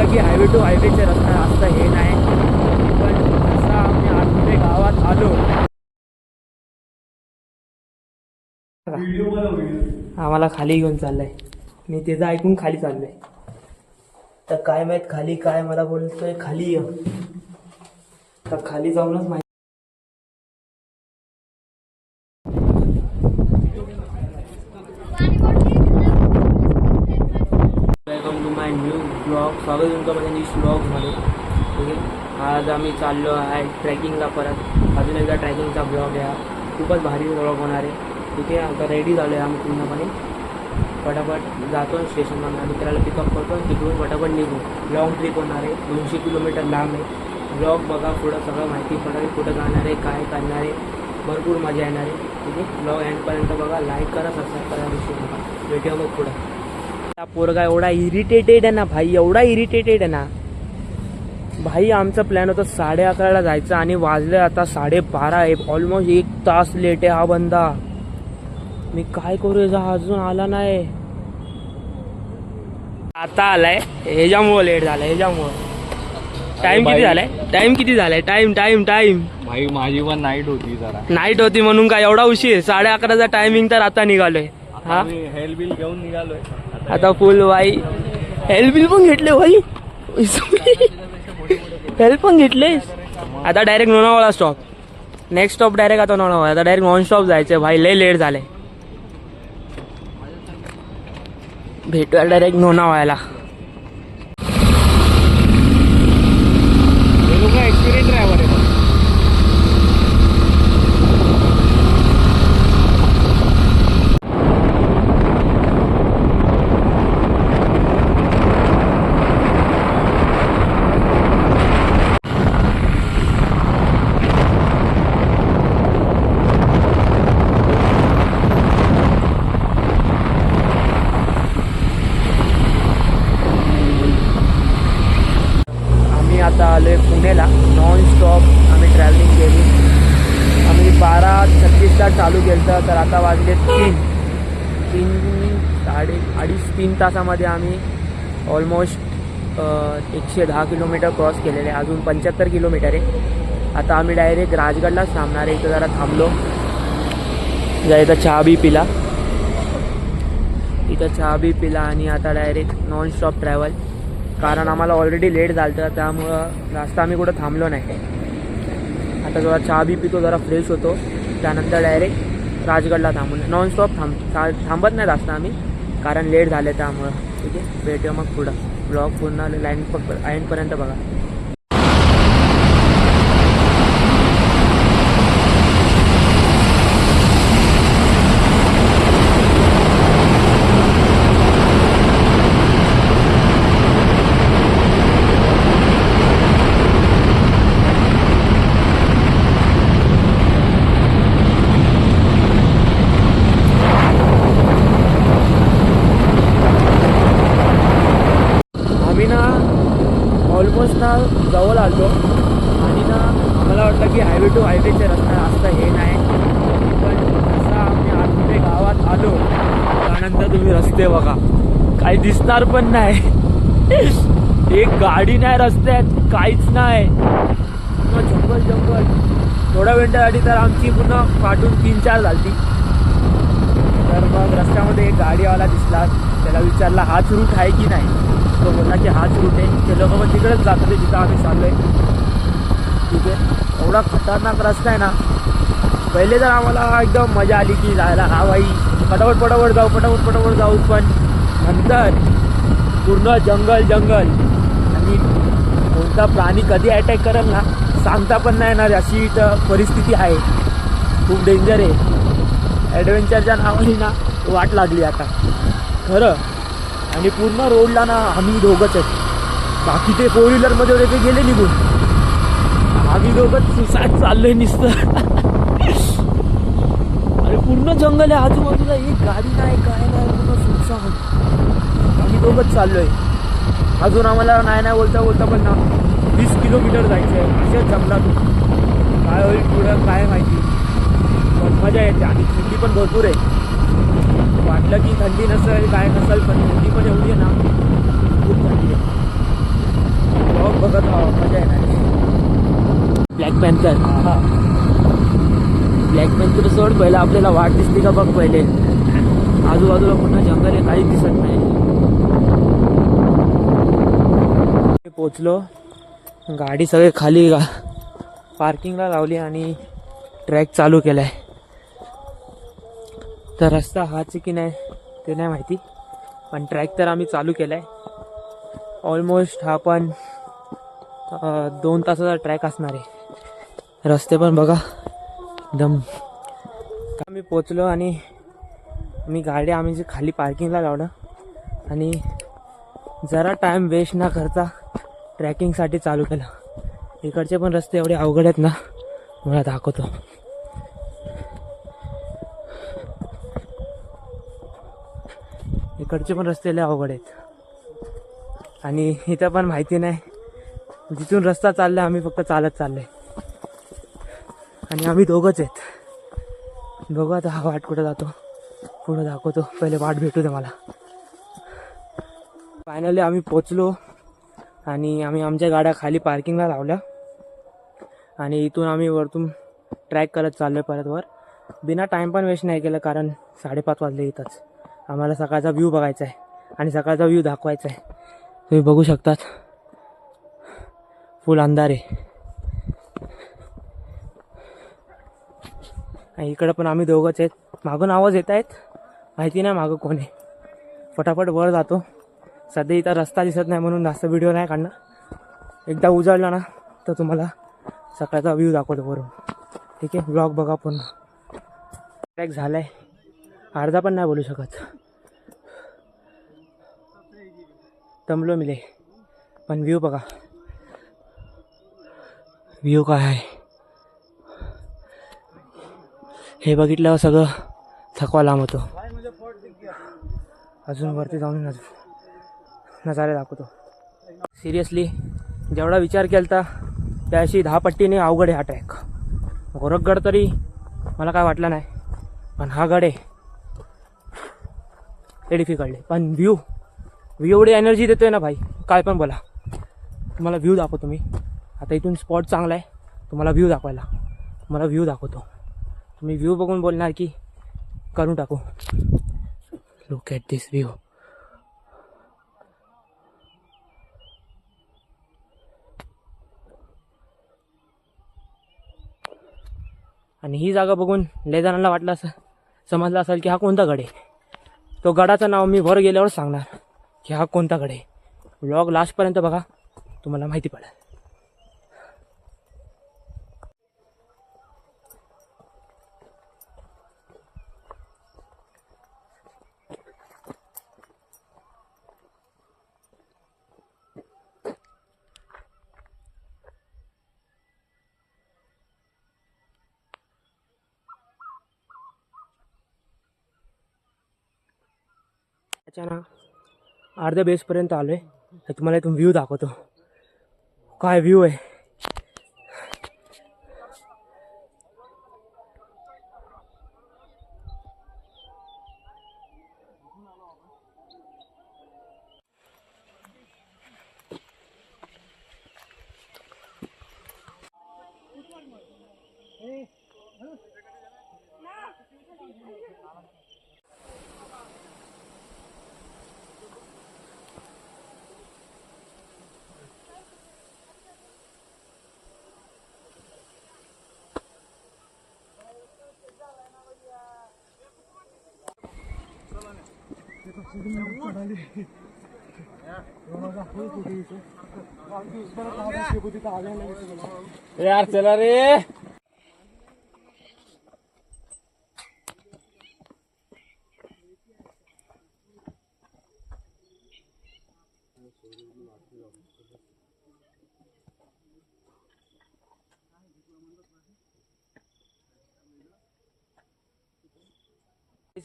वाटलं की highway to हायवेचे रस्ता असतं हे नाही, पण जसं आम्ही आतमध्ये गावात आलो आम्हाला खाली घेऊन चाललंय. मी त्याचं ऐकून खाली चाललोय. तर काय माहित खाली काय मला बोलतोय खाली ये. तर खाली जाऊनच माहिती. Welcome to my new blog. स्वागत तुमचं माझ्या न्यू ब्लॉगमध्ये. ठीक आहे, आज आम्ही चाललो आहे ट्रॅकिंगला. परत अजून एकदा ट्रॅकिंगचा ब्लॉग आहे. खूपच भारी ब्लॉग होणार आहे. ठीक आहे, आता रेडी झालो आहे आम्ही पूर्णपणे. फटाफट जातो स्टेशनला आणि मित्राला पिकअप करतो. तिकडून फटाफट निघू. लॉंग ट्रिप होणार आहे, 200 किलोमीटर लांब आहे. ब्लॉग बघा, पुढं सगळं माहिती पडेल. कुठं जाणार आहे, काय करणार आहे, भरपूर मजा येणार आहे. ठीक आहे, ब्लॉग एंडपर्यंत बघा. लाईक करा, सबस्क्राईब करा, विषय बघा. भेटूया मग पुढं. हा पोरगा एवढा इरिटेटेड आहे ना भाई, एवढा इरिटेटेड आहे ना भाई. आमचा प्लॅन होता 11:30ला जायचं आणि वाजले आता 12:30 आहे. ऑलमोस्ट 1 तास लेट आहे हा बंदा. मी काय करू, अजून आला नाही. आता आलाय, ह्याच्यामुळं लेट झालाय. ह्याच्यामुळं टाइम किती झालाय? टाइम भाई माझी पण नाईट होती, जरा नाईट होती म्हणून काय एवढा उशीर? 11:30चा टायमिंग, तर आता निघालोय. हा, हेल्थ बिल घेऊन निघालोय आता फुल भाई. हेल्थ बिल पण घेतले भाई, हेल्थ पण घेतले. आता direct Lonavala stop. Next stop direct आता लोणावळा. आता डायरेक्ट नॉन स्टॉप जायचं भाई. लय लेट झालंय. भेटूया डायरेक्ट लोणावळ्याला. एक्सपिरियन्स ड्रायव्हर आहे. आता आलो आहे पुण्याला. नॉन स्टॉप आम्ही ट्रॅव्हलिंग केली. आम्ही 12:36ला चालू केलं, तर आता वाजले 3 तासामध्ये आम्ही ऑलमोस्ट 110 किलोमीटर क्रॉस केलेले आहे. अजून 75 किलोमीटर आहे. आता आम्ही डायरेक्ट राजगडलाच थांबणार आहे. इथं जरा थांबलो, इथं चहा बी पिला आणि आता डायरेक्ट नॉन स्टॉप ट्रॅव्हल. कारण आम्हाला ऑलरेडी लेट झालं होतं, त्यामुळं जास्त आम्ही कुठं थांबलो नाही. आता जरा चहा बी पितो, जरा फ्रेश होतो, त्यानंतर डायरेक्ट राजगडला थांबून. नॉनस्टॉप थांबत नाही जास्त आम्ही, कारण लेट झाले त्यामुळं. ठीक आहे, भेटूया मग पुढं. ब्लॉग पूर्ण एंडपर्यंत बघा. ऑलमोस्ट ना जवळ आलो आणि ना आम्हाला वाटलं की हायवे टू हायवेचे रस्ता असतं हे नाही, पण जसं आम्ही आतमध्ये गावात आलो त्यानंतर तुम्ही रस्ते बघा, काही दिसणार पण नाही. एक गाडी नाही रस्त्यात, काहीच नाही. जंगल. थोड्या मिनिटासाठी तर आमची पुन्हा पाठून 3-4 झाली. तर मग रस्त्यामध्ये एक गाडीवाला दिसला. त्याला विचारला हाच रूट आहे की नाही. तो बोलला की हाच रूट आहे. ते लोक पण तिकडेच जात होते जिथं आम्ही चाललोय. ठीक आहे, एवढा खतरनाक रस्ता आहे ना. पहिले तर आम्हाला एकदम मजा आली की जायला, हा भाई पटापट जाऊ. पण नंतर पूर्ण जंगल आणि कोणता प्राणी कधी अटॅक करेल ना सांगता पण नाही येणार, अशी इथं परिस्थिती आहे. खूप डेंजर आहे. ॲडव्हेंचरच्या नावाने ना वाट लागली आता खरं. आणि पूर्ण रोडला ना आम्ही दोघंच आहेत. बाकी ते 4 व्हीलरमध्ये होते ते गेले निघून. आम्ही दोघंच सुसाट चाललोय नुसतं. आणि पूर्ण जंगल आहे आजूबाजूला, एक गाडी नाही काय नाही, पूर्ण सुसाट. आम्ही दोघंच चाललोय. अजून आम्हाला नाही बोलता पण ना 20 किलोमीटर जायचं आहे अशाच जंगलातून. काय होईल पुढं काय माहिती, पण मजा येते. आणि थंडी पण भरपूर आहे. वाटलं की थंडी नसेल काय नसेल, पण थंडी पण एवढी आहे ना, खूप थंडी आहे. पॅन्थर. ब्लॅक पॅन्थर सोड, पहिला आपल्याला वाट दिसते का बघ पहिले. आजूबाजूला पूर्ण जंगल आहे, काहीच दिसत नाही. पोचलो, गाडी सगळे खाली पार्किंगला लावली आणि ट्रॅक चालू केलाय. तर रस्ता हाच की नाही ते नाही माहिती, पण ट्रॅक तर आम्ही चालू केलाय. ऑलमोस्ट हा पण 2 तासाचा ट्रॅक असणार आहे. रस्ते पण बघा एकदम. आम्ही पोचलो आणि गाडी आम्ही जे खाली पार्किंगला लावलं आणि जरा टाईम वेस्ट न करता ट्रॅकिंगसाठी चालू केलं. इकडचे पण रस्ते एवढे अवघड आहेत ना, मला दाखवतो. इकडचे पण रस्ते लय अवघड आहेत आणि इथं पण माहिती नाही जिथून रस्ता चाललाय, आम्ही फक्त चालत चाललोय आणि आम्ही दोघंच आहेत. बघू आता हा वाट कुठं जातो, पुढं दाखवतो. पहिले वाट भेटू दे मला. फायनली आम्ही पोचलो आणि आम्ही आमच्या गाड्या खाली पार्किंगला लावल्या आणि इथून आम्ही वरतून ट्रॅक करत चाललो आहे परत वर. बिना टाईम पण वेस्ट नाही केलं, कारण 5:30 वाजले इथंच. आम्हाला सकाळचा व्ह्यू बघायचा आहे आणि सकाळचा व्ह्यू दाखवायचा आहे. तुम्ही बघू शकतात, फुल अंधार आहे. आणि इकडं पण आम्ही दोघंच आहेत. मागून आवाज येत आहेत, माहिती नाही मागं कोण आहे. फटाफट वर जातो. सध्या इथं रस्ता दिसत नाही म्हणून जास्त व्हिडिओ नाही काढणार. एकदा उजाडला ना तर तुम्हाला सकाळचा व्ह्यू दाखवतो वरून. ठीक आहे, ब्लॉग बघा पूर्ण. ट्रॅक झालाय, अर्धा पण नाही बोलू शकत. दमलो मिले, पण व्ह्यू बघा. व्ह्यू काय आहे हे बघितल्यावर सगळं थकवा लांब होतो. अजून वरती जाऊन नजारे दाखवतो. सिरियसली जेवढा विचार केला त्याशी 10 पट्टीने अवघड आहे हा ट्रॅक. गोरखगड तरी मला काय वाटलं नाही, पण हा गड आहे ते डिफिकल्ट आहे. पण व्ह्यू एवढी एनर्जी देतोय ना भाई, काय पण बोला. तुम्हाला व्ह्यू दाखवतो मी आता. इथून स्पॉट चांगला आहे, तुम्हाला व्ह्यू दाखवायला. मला व्ह्यू दाखवतो, तुम्ही व्ह्यू बघून बोलणार की करून टाकू. Look at this view. आणि ही जागा बघून लय जणांना वाटलं असं समजलं असेल की हा कोणता गड आहे. तो गडाचं नाव मी वर गेल्यावर सांगणार की हा कोणता गड आहे. व्लॉग लास्टपर्यंत बघा, तुम्हाला माहिती पडेल. ना अर्ध्या बेसपर्यंत आलो आहे, तर तुम्हाला इथून व्ह्यू दाखवतो. काय व्ह्यू आहे. यार चला रे.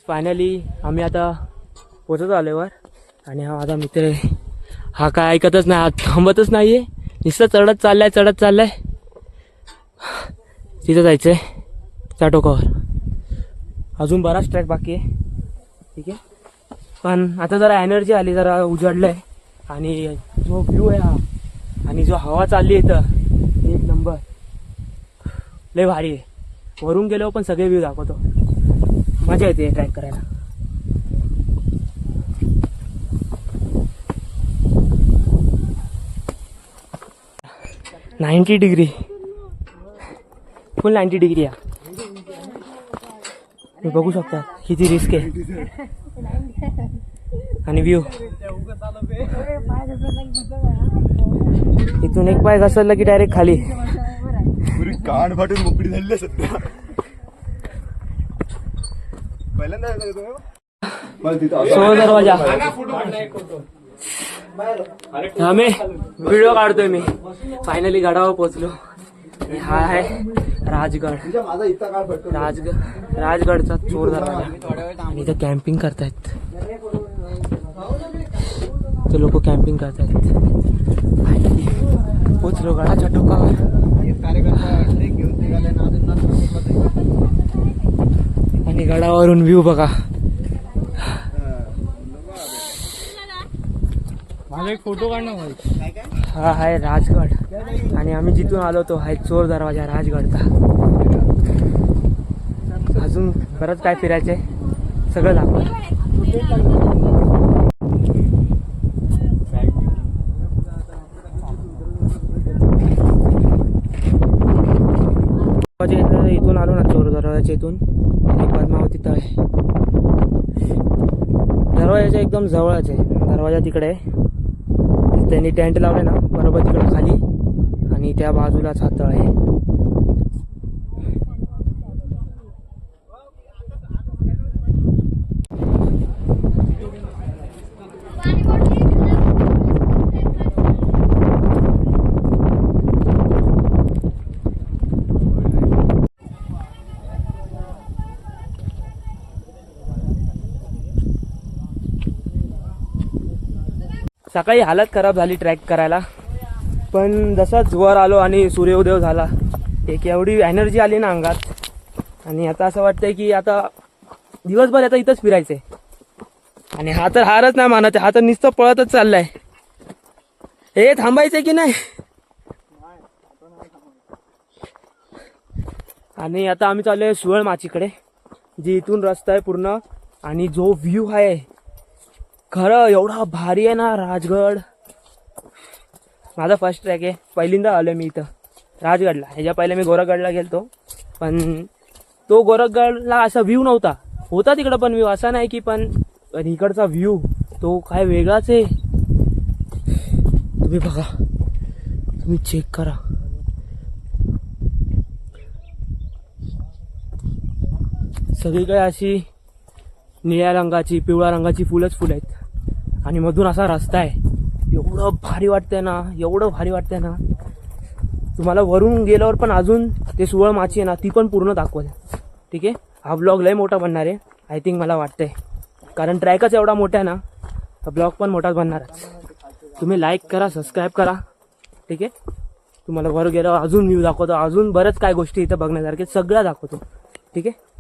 फायनली आम्ही आता पोचत आलो वर. आणि हा माझा मित्र आहे, हा काय ऐकतच नाही, थांबतच नाहीये, नुसतं चढत चाललाय. तिथं जायचंय त्या टोकावर. अजून बराच ट्रॅक बाकी आहे. ठीक आहे, पण आता जरा एनर्जी आली, जरा उजाडलंय आणि जो व्ह्यू आहे हा आणि जो हवा चालली इथं एक नंबर. लय भारी आहे. वरून गेलो पण सगळे व्ह्यू दाखवतो. मजा येते ट्रॅक करायला. $90 डिग्री, फुल 90 डिग्री आहे. तुम्ही बघू शकता किती रिस्क आहे. आणि व्ह्यू इथून एक पाय घसरला की डायरेक्ट खाली. कान फाटून मोकळी झाली सध्या. पहिल्यांदा 16 दरवाजा. आम्ही व्हिडिओ काढतोय. मी फायनली गडावर पोहोचलो. हा आहे राजगड. माझा इतका काळ फटतो. राजगडचा चोर दरवाजा. आणि इथं कॅम्पिंग करतायत. ते लोक कॅम्पिंग करतायत. फायनली पोहोचलो गडाच्या टोकावर. आणि गडावरून व्ह्यू बघा. माझा एक फोटो काढणं भाई. हा आहे राजगड. आणि आम्ही जिथून आलो तो आहे चोर दरवाजा राजगडचा. अजून बरंच काय फिरायचंय, सगळं दाखवलं. इथून आलो ना चोर दरवाजाच्या इथून एक पद्मावती तळ आहे. दरवाजाच्या एकदम जवळच आहे. दरवाजा तिकडे आहे. त्यांनी टेंट लावले ना बरोबर तिकडे खाली. आणि त्या बाजूलाच हा तळ आहे. सकाळी हालत खराब झाली ट्रॅक करायला, पण जसाच वर आलो आणि सूर्योदय झाला एक एवढी एनर्जी आली ना अंगात. आणि आता असं वाटतंय की आता दिवसभर आता इथंच फिरायचंय. आणि हा तर हारच नाही मानत आहे. हा तर नुसतं पळतच चाललाय. हे थांबायचंय की नाही. आणि आता आम्ही चाललोय सुवळ माचीकडे, जी इथून रस्ता आहे पूर्ण. आणि जो व्ह्यू आहे खरं एवढा भारी आहे ना. राजगड माझा फर्स्ट ट्रॅक आहे. पहिल्यांदा आलो मी इथं राजगडला. ह्याच्या पहिले मी गोरखगडला गेलतो, पण तो गोरखगडला असा व्ह्यू नव्हता. होता तिकडं पण व्ह्यू असा नाही की, पण इकडचा व्ह्यू तो काय वेगळाच आहे. तुम्ही बघा, तुम्ही चेक करा. सगळीकडे अशी निळ्या रंगाची पिवळ्या रंगाची फुलंच फुलं आहेत. आणि मधून असा रस्ता आहे. एवढं भारी वाटतंय ना, एवढं भारी वाटतंय ना. तुम्हाला वरून गेल्यावर पण अजून ते सुवळ माची आहे ना ती पण पूर्ण दाखवल. ठीक आहे. हा ब्लॉग लय मोठा बनणार आहे आय थिंक, मला वाटतंय. कारण ट्रॅकच एवढा मोठा आहे ना, तर ब्लॉग पण मोठाच बनणारच. तुम्ही लाईक करा, सबस्क्राईब करा. ठीक आहे. तुम्हाला वर गेल्यावर अजून व्ह्यू दाखवतो. अजून बरंच काय गोष्टी इथं बघण्यासारखे सगळं दाखवतो. ठीक आहे.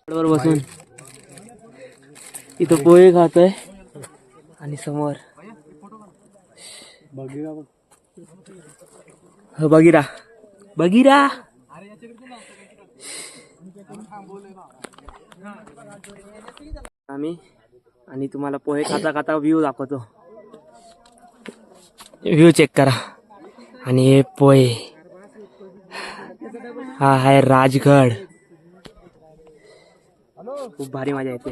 वर बसून इथं पोहे खातोय. आणि समोर बगीरा बगीरा. आम्ही आणि तुम्हाला पोहे खाता खाता व्ह्यू दाखवतो. व्ह्यू चेक करा. आणि हे पोहे, हा आहे राजगड. खूप भारी मजा येते.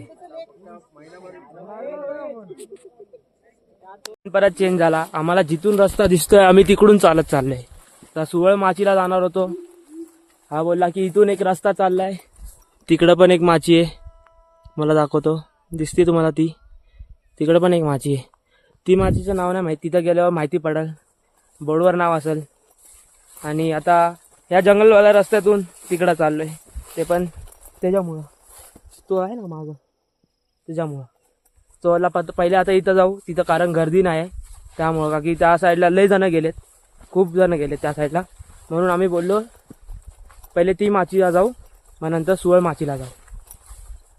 परत चेंज झाला. आम्हाला जिथून रस्ता दिसतोय आम्ही तिकडून चालत चाललोय. तर सुवळ माचीला जाणार होतो. हा बोलला की इथून एक रस्ता चाललाय, तिकडं पण एक माची आहे. मला दाखवतो, दिसते तुम्हाला ती. तिकडं पण एक माची आहे. ती माचीचं नाव नाही माहिती, तिथं गेल्यावर माहिती पडेल. बोर्डवर नाव असेल. आणि आता ह्या जंगलवाल्या रस्त्यातून तिकडं चाललोय. ते पण त्याच्यामुळं तो आहे ना मागं, त्याच्यामुळं तोला पहिले आता इथं जाऊ तिथं, कारण गर्दी नाही त्यामुळं. का की त्या साईडला लय जण गेलेत, खूप जण गेलेत त्या साईडला. म्हणून आम्ही बोललो पहिले ती माचीला जाऊ, मग नंतर सुवळ माचीला जाऊ.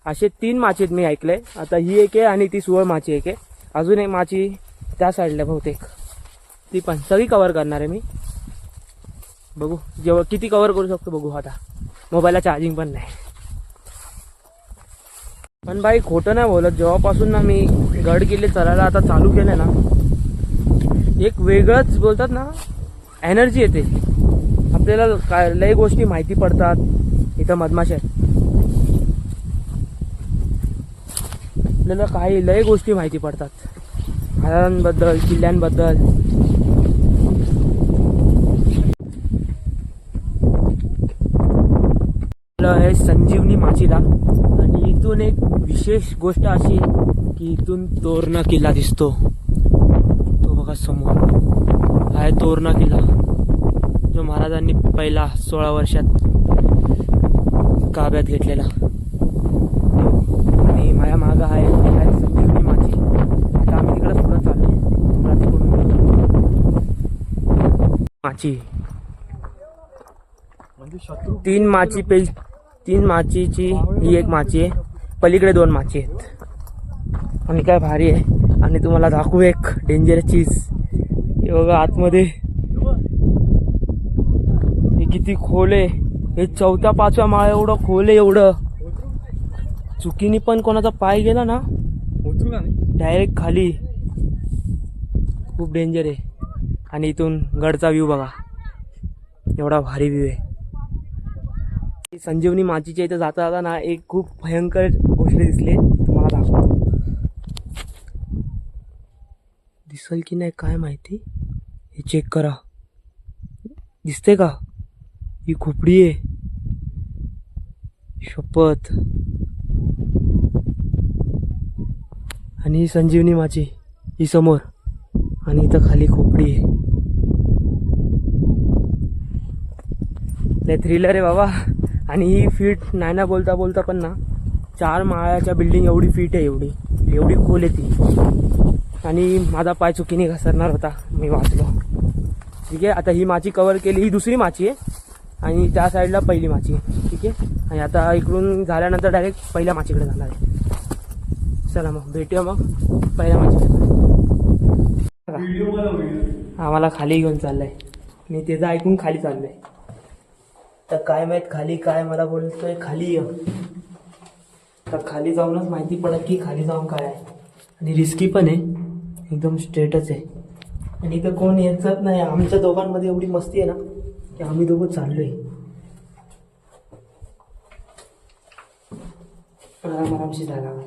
असे 3 माची आहेत मी ऐकलंय. आता ही एक आहे आणि ती सुवळ माची एक आहे. अजून एक माची त्या साईडला बहुतेक, ती पण सगळी कव्हर करणार आहे मी. बघू जेव्हा किती कव्हर करू शकतो बघू. आता मोबाईलला चार्जिंग पण नाही. पण बाई खोटं नाही बोलत, जेव्हापासून ना मी गड किल्ले चढायला आता चालू केलं ना, एक वेगळंच बोलतात ना एनर्जी येते आपल्याला. काय लय गोष्टी माहिती पडतात. इथं मधमाशा आहेत, आपल्याला काही लय गोष्टी माहिती पडतात महाराजांबद्दल, किल्ल्यांबद्दल. हे संजीवनी माचीला. आणि इथून एक विशेष गोष्ट अशी आहे की इथून तोरणा किल्ला दिसतो. तो बघा समोर आहे तोरणा किल्ला, जो महाराजांनी पहिला 16 वर्षात ताब्यात घेतलेला. आणि माझ्या मागं आहे संजीवनी माची. आता आम्ही तिकडे पुढे चाललो. माची म्हणजे शत्रू 3 माचीची ही एक माची आहे, पलीकडे 2 माची आहेत. आणि काय भारी आहे. आणि तुम्हाला दाखवू एक डेंजरस चीज. हे बघा आतमध्ये हे किती खोल आहे. हे 4-5व्या माळा एवढं खोल आहे. एवढं चुकीने पण कोणाचा पाय गेला ना उतरू का नाही? डायरेक्ट खाली. खूप डेंजर आहे. आणि इथून गडचा व्ह्यू बघा, एवढा भारी व्ह्यू आहे. संजीवनी माचीच्या इथं जाता जाता ना एक खूप भयंकर गोष्ट दिसली, तुम्हाला दाखवतो. दिसल की नाही काय माहिती. हे चेक करा, दिसते का? ही खोपडी आहे. शपथ. आणि ही संजीवनी माची ही समोर, आणि इथं खाली खोपडी आहे. लय थ्रिलर आहे बाबा. आणि ही फीट नाही ना बोलता बोलता पण ना 4 माळ्याच्या बिल्डिंग एवढी फीट आहे, एवढी खोल आहे ती. आणि माझा पाय चुकीने घसरणार होता, मी वाचलो. ठीक आहे. आता ही माची कव्हर केली. ही दुसरी माची आहे आणि त्या साईडला पहिली माची आहे. ठीक आहे. आणि आता इकडून झाल्यानंतर डायरेक्ट पहिल्या माचीकडे जाणार आहे. चला मग भेटूया मग पहिल्या माचीकडे. आम्हाला खाली घेऊन चाललंय. मी त्याचं ऐकून खाली चाललंय. तर काय माहीत खाली काय, मला बोलतोय खाली ये. तर खाली जाऊनच माहिती पडत की खाली जाऊन काय आहे. आणि रिस्की पण आहे, एकदम स्ट्रेटच आहे. आणि इथं कोण येतच नाही. आमच्या दोघांमध्ये एवढी मस्ती आहे ना की आम्ही दोघं चाललोय आरामशी जागा.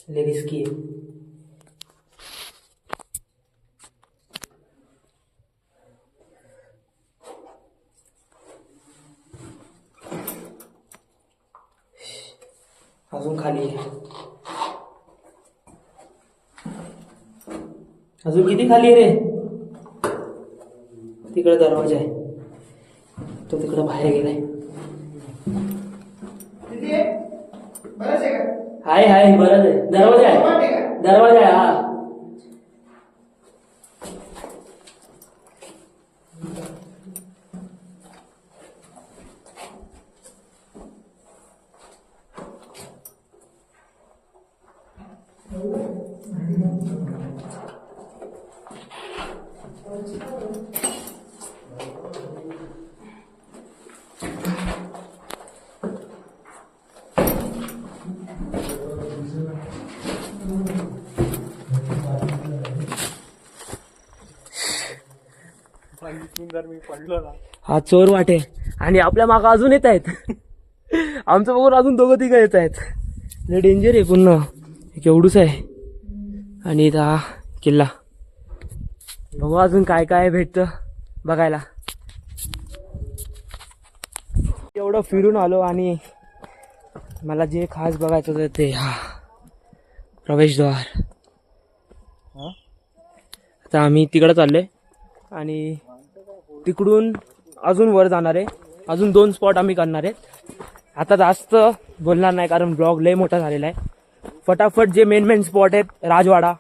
ले रिस्की आहे. अजून खाली आहे. अजून किती खाली आहे रे. तिकडे दरवाजा आहे, तो तिकडे बाहेर गेलाय. हाय बरं आहे. दरवाजा आहे हा. मी पडलो ना. हा चोर वाटे. आणि आपल्या मागं अजून येत आहेत. आमचं बघून अजून 2-3 येत आहेत. लय डेंजर आहे पुन्हा. केवढूच आहे. आणि इथं हा किल्ला. बघू अजून काय काय भेटतं बघायला. एवढं फिरून आलो आणि मला जे खास बघायचं होतं ते हा प्रवेशद्वार. हा? आता आम्ही तिकडं चाललोय आणि तिकडून अजून वर जाणार आहे. अजून 2 स्पॉट आम्ही करणार आहेत. आता जास्त बोलणार नाही कारण ब्लॉग लय मोठा झालेला आहे. फटाफट जे मेन स्पॉट आहेत राजवाडा,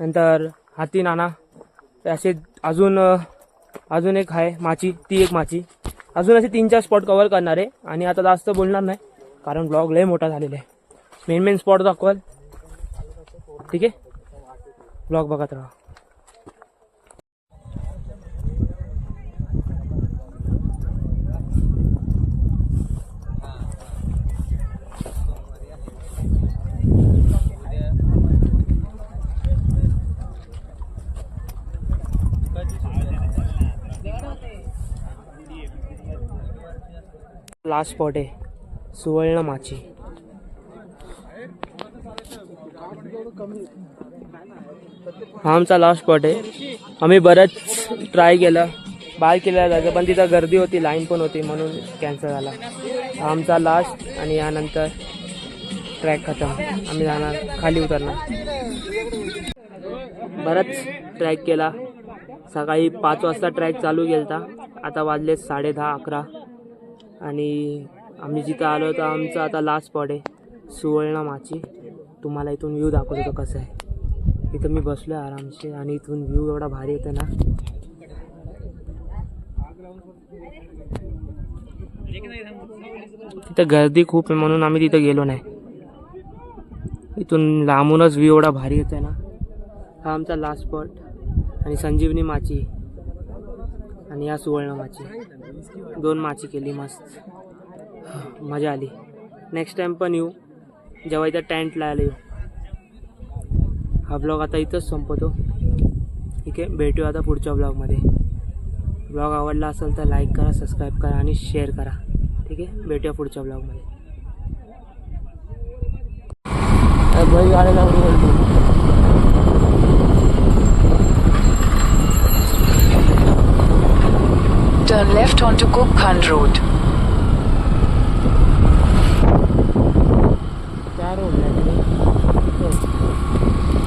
नंतर हाती नाना, ते असे अजून एक आहे माची, ती एक माची, अजून असे 3-4 स्पॉट कव्हर करणार आहे. आणि आता जास्त बोलणार नाही कारण ब्लॉग लय मोठा झालेला आहे. मेन स्पॉट दाखवाल. ठीक आहे, ब्लॉग बघत राहा. लास्ट स्पॉट आहे सुवर्ण माची. हा आमचा लास्ट स्पॉट आहे. आम्ही बरंच ट्राय केलं, बाय केलं जायचं, पण तिथं गर्दी होती, लाईन पण होती, म्हणून कॅन्सल झाला. हा आमचा लास्ट आणि यानंतर ट्रॅक खतम. आम्ही जाणार खाली उतरणार. बराच ट्रॅक केला. सकाळी 5 वाजता ट्रॅक चालू केला. आता वाजले 10:30-11 आणि आम्ही जिथं आलो होतो आमचा आता लास्ट स्पॉट आहे सुवर्ण माची. तुम्हाला इथून व्ह्यू दाखवत होतो कसं आहे. इथं मी बसलो आहे आरामशी आणि इथून व्ह्यू एवढा भारी येतो ना. तिथं गर्दी खूप आहे म्हणून आम्ही तिथं गेलो नाही. इथून लांबूनच व्ह्यू एवढा भारी येतो ना. हा आमचा लास्ट स्पॉट आणि संजीवनी माची आणि या सुवर्ण माची. 2 माची केली, मस्त मजा आली. नेक्स्ट टाइम पण येऊ जेव्हा इथं टेंट लावायला येऊ. हा ब्लॉग आता इथंच संपवतो. ठीक आहे, भेटू आता पुढच्या ब्लॉगमध्ये. ब्लॉग आवडला असेल तर लाईक करा, सबस्क्राईब करा आणि शेअर करा. ठीक आहे, भेटूया पुढच्या ब्लॉगमध्ये. Turn left onto Gokhan Road.